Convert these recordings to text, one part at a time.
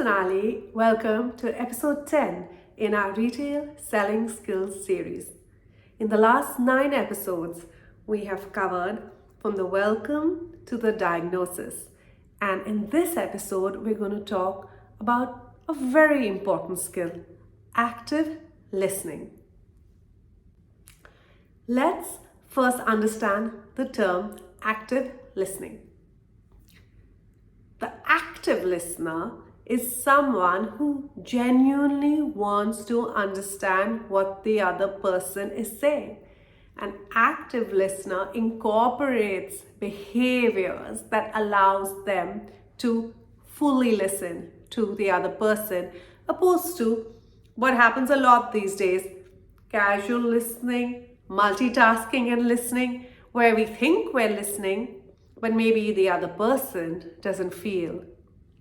Sonali. Welcome to episode 10 in our Retail Selling Skills series. In the last 9 episodes, we have covered from the welcome to the diagnosis. And in this episode, we're going to talk about a very important skill, active listening. Let's first understand the term active listening. The active listener is someone who genuinely wants to understand what the other person is saying. An active listener incorporates behaviors that allows them to fully listen to the other person, opposed to what happens a lot these days, casual listening, multitasking and listening, where we think we're listening, but maybe the other person doesn't feel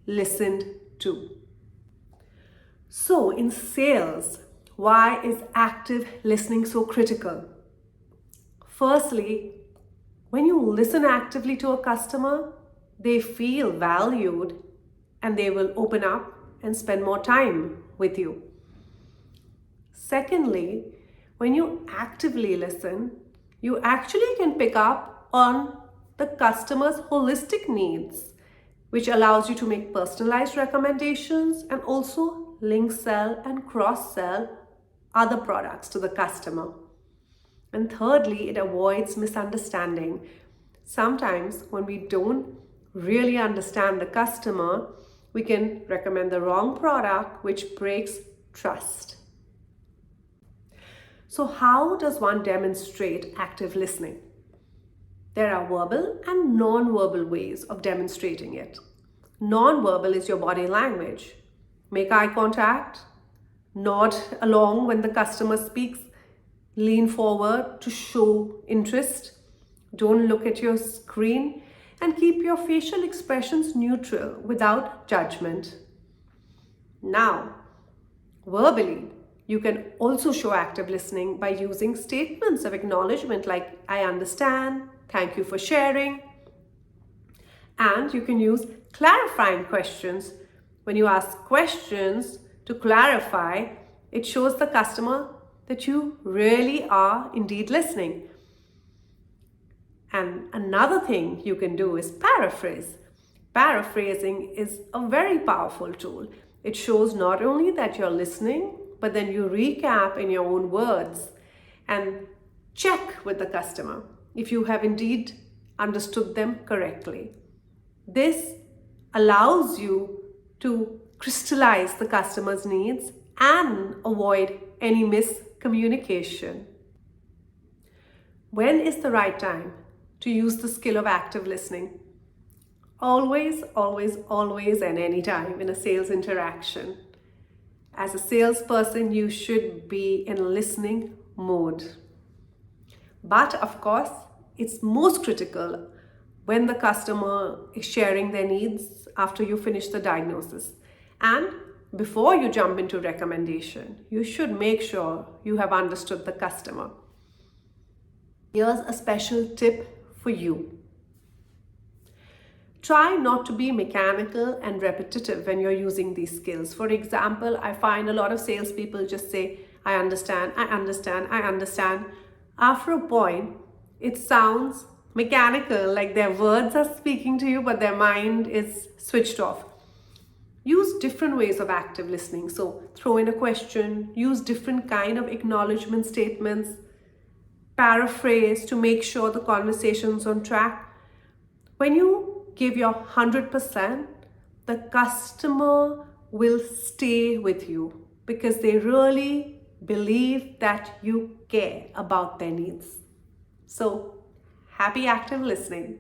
listened to. So in sales, why is active listening so critical? Firstly, when you listen actively to a customer, they feel valued and they will open up and spend more time with you. Secondly, when you actively listen, you actually can pick up on the customer's holistic needs, which allows you to make personalized recommendations and also link sell and cross-sell other products to the customer. And thirdly, it avoids misunderstanding. Sometimes when we don't really understand the customer, we can recommend the wrong product, which breaks trust. So how does one demonstrate active listening? There are verbal and non-verbal ways of demonstrating it. Non-verbal is your body language. Make eye contact, nod along when the customer speaks, lean forward to show interest, don't look at your screen, and keep your facial expressions neutral without judgment. Now, verbally, you can also show active listening by using statements of acknowledgement like I understand, thank you for sharing. And you can use clarifying questions. When you ask questions to clarify, it shows the customer that you really are indeed listening. And another thing you can do is paraphrase. Paraphrasing is a very powerful tool. It shows not only that you're listening, but then you recap in your own words and check with the customer if you have indeed understood them correctly. This allows you to crystallize the customer's needs and avoid any miscommunication. When is the right time to use the skill of active listening? Always, always, always, and any time in a sales interaction. As a salesperson, you should be in listening mode. But of course, it's most critical when the customer is sharing their needs after you finish the diagnosis. And before you jump into recommendation, you should make sure you have understood the customer. Here's a special tip for you. Try not to be mechanical and repetitive when you're using these skills. For example, I find a lot of salespeople just say, I understand, I understand, I understand. After a point, it sounds mechanical, like their words are speaking to you, but their mind is switched off. Use different ways of active listening. So throw in a question, use different kind of acknowledgement statements, paraphrase to make sure the conversation's on track. When you give your 100%, the customer will stay with you because they really believe that you care about their needs. So, happy active listening.